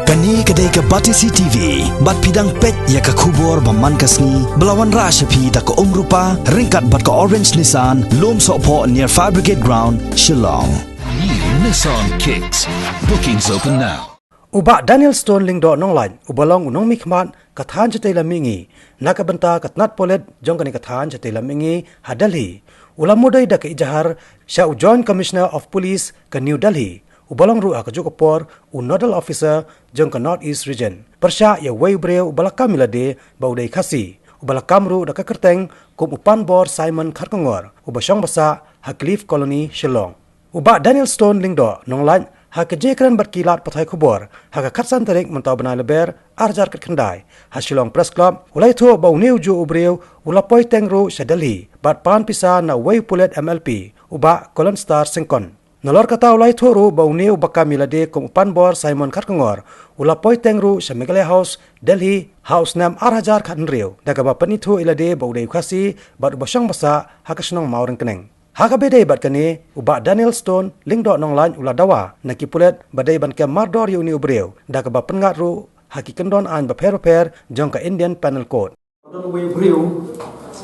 Kani kedai ke Batisi TV, bat pidang pet ya ke kubur baman kasni, belawan rashapi tak ke rupa, ringkat bat ke Orange Nissan, lom sokpo near Fire Brigade Ground, Shillong. New Nissan Kicks. Bookings open now. Uba Daniel Stone lingdo nonglan, ubalong unong mikmat, kathan chatay lamingi, nakabanta katnat polet, jong kani kathan chatay lamingi, hadalhi. Ulam muday da ke ijahar, siya Joint Commissioner of Police ke New Delhi. Ubalang ru ke Jokopor, Nodal Officer jong ke North East Region. Persya ya way breu ubalakam milade bauday kasi. Ubalakam ru da ke kerteng kum upan bor Simon Kharkongor. Ubasyong basa Haklif Colony Shillong. Uba Daniel Stone lingdo nonglan ha ke jekran berkilat patai kubur. Ha ke katsan tarik mentau benai leber arjar ket kendai. Ha Shillong Press Club ulai tu bau new ju ubreu ulapoi tengru Delhi. Bat pan pisa na way pulet MLP. Uba Colon Star Sengkon. Nolor kata ulai thoro bau neu bakka milade kum upan bor Simon Kharkongor ulapoi tengru Meghalaya House Delhi House nam arhajar khan reu daga ba panitho ilade bau dei khasi bat ubasang basa hakasnong maureng keneng haka bedai bat kane uba Daniel Stone lingdo nonglan uladawa nakipulet badai ban ke mardor yuni ubreu daga ba pengat ru haki kendon an ba per jong ka Indian Penal Code don we breu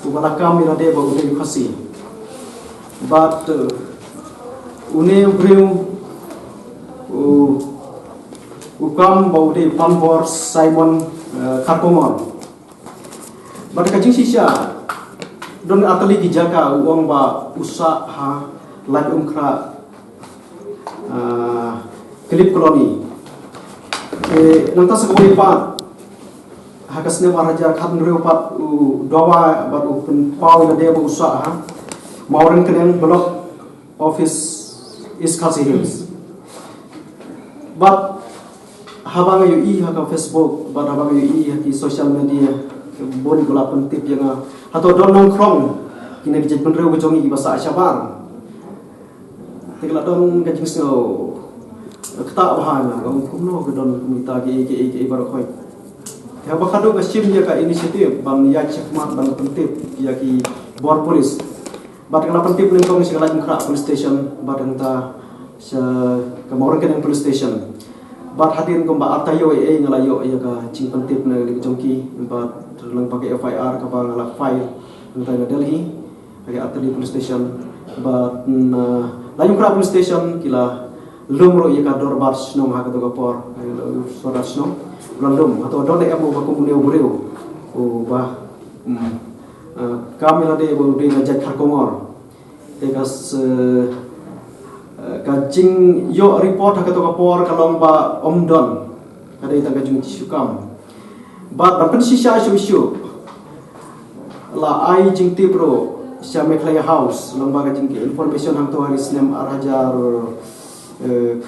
ubala kam milade bau dei khasi but une breu ukam bau de panbor Simon Kharkongor bat kajing sisya don atali dijaka uang ba usaha laj umkra Clip Colony nanta sekali pat hakasne maraja khat nreu pat dawa bat pen pau de ba usaha mauren kenen block office is Khasi Hills. But habang yu i haka Facebook, but habang yu i haki social media, boni gula pentip yang atau don krong kini dijad penreu bejongi bahasa Syabar. Tegla don kajing snow kata bahana, kau kumno ke don kumita ke barakoi. Kaya bakado kasim dia ka inisiatif bang ya cekmat bang pentip ya ki bor polis. Bat kena pentip lengkong segala mukra police station bat enta se kemarin kan police station bat hadir ko ba atayo ngalayo ya ka cing pentip na jongki bat lang pakai FIR ka ba ngala file enta na Delhi pakai atali police station bat layung kra police station kila lumro ya ka dor bar snom ha ka to por sora snom lum atau don emo ba ko muneu bureu o ba kami lade bo de ngajak Kharkongor tegas kajing yo report hakato kapor kalong ba omdon kada ita kajing sukam bat ban sisya isu la ai jing tipro sia Meghalaya House long ba kajing information hang to haris nem arajar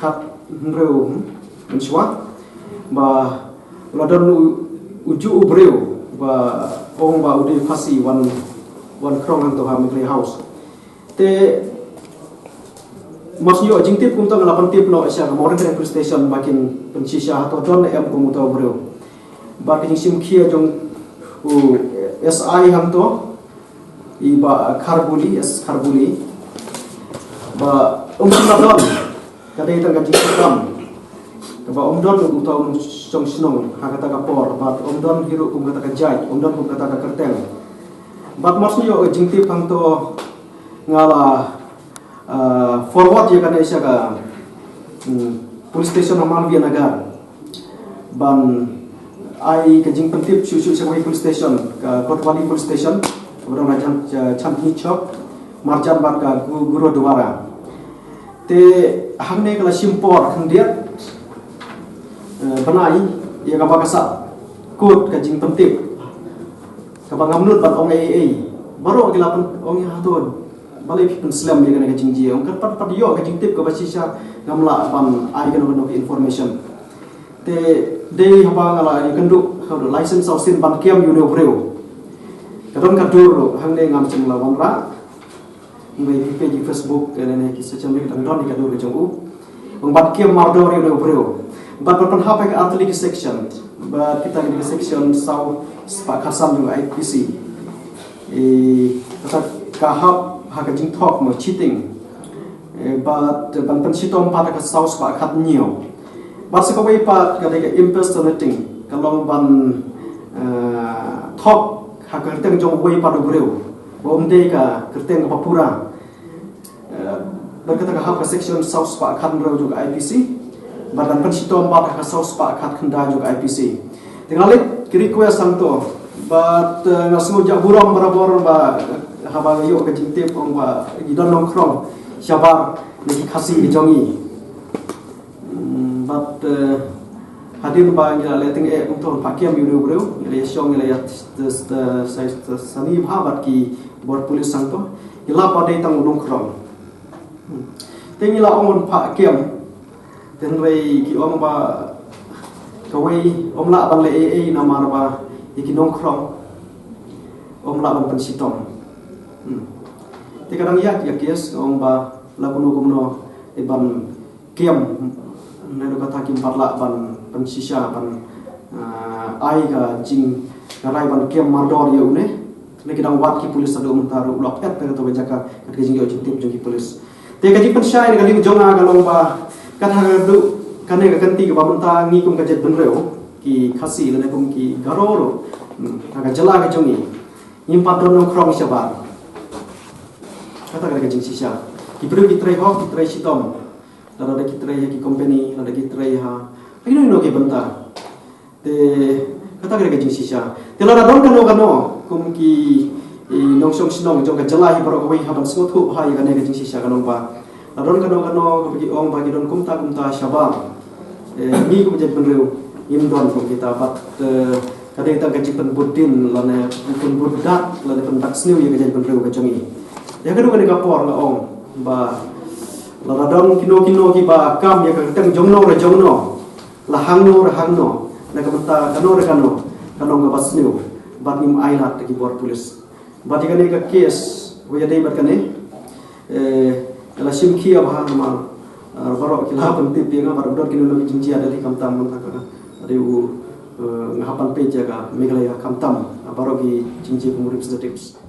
khat nreu menswa ba ladon uju ubreu ba ong ba ude fasi wan krong hang to ha Meghalaya House te maksudnya jingtip kumta ngelapan tip no asya kemarin ke police station makin pensisya atau don em kumuta bro ba kini sim kia jong SI hang to iba Kharbuli ba don kada ita gajing kam ba don kumta song snong hakata kapor ba don hiru kumta ka jaj don kumta ka kerteng ba maksudnya jingtip hang to ngala forward ya kana isya ka police station Malvia Nagar ban ai kajing pentip susu sa police station ka Kotwali police station orang macam Champni Chok marjan bat ka Guru Dwara te hamne kala simpor khandiat banai ya ka bakasa kod kajing pentip ka bangamnut bat ong AA baru gilapan ong hatun balai pun Islam dia kena kacing dia. Orang kata pada yo kacing tip ke basisya ngamla ban ai kena kena information. Te dei haba ngala ni kenduk license of sin ban kiam you know breu. Kadon kadur hang ne ngam ceng lawan ra. Ngai page Facebook kene ki social media don ni kadur ke jongu. Ong ban kiam mardor you know breu. Bat pan hapa ke atli section. Bat kita ke section sau spak khasam juga IPC. Kata kahap hakajing talk mo cheating but ban pensitom pada ka saus ba khat nhiều Bat sekawai pat kadang impersonating kalau ban talk hak kerteng jong wei pat ugreu bomde ka kerteng papura berkata hak section south pak kan juga IPC badan pensitom bat hak south pak kan kenda juga IPC tinggalit kiri kue santo bat ngasu jak burong barabor ba haba yo ke jintip ong ba gidon nongkrong syabar ni khasi jongi bat hadir ba ngila leting untuk pakiam yu breu ile syong ile ya sani bhabat ki bor polis santo ila padai tang nongkrong tengila ong pakiam tenrei ki ong ba kawai om la ban le nama ba iki nongkrong om la ban pensitom te kadang ya kias om ba la kuno ban kiam nado kata kim parla ban pensisa ban ai ga jing rai ban kiam mardor ya une ne kadang wat ki polis ado mentaru blok et te to bejaka ke jing yo tim jing polis te ka jing pensai ne kali jonga galong ba kata du kane ka kanti ka bamenta ngi kum ka jet benreo ki khasi lene kum ki garoro aga jala ka jongi impat dono krong syabar kata ka jing sisa ki bru ki trai ho ki trai sitom ada ki trai ki company ada ki trai ha ino ki benta te kata ka jing sisa te la don kano kum ki nongsong sinong jong ka jala hi baro ko wi haban smotu ha ya kane ka jing sisa kanong ba adon kano bagi ong bagi don kumta syabar ni kum jet benreu imdon kum kita pat kadang kita gaji penbudin lana bukan budak lana pendak sniu ya gaji penreu kacongi ya kedua ni kapor la ong ba la don kino ki ba kam ya kadang jongno la hangno na kamta kano ga basniu bat nim ailat ki bor polis bat ikane ka kes waya dei bat kane ala simki abha mal barok kila pentip yang bar udor kinu lebih jinji ada di kamtam mentaka ada u ngahapan peja ka megalaya kamtam barok ki jinji pemurip sedetips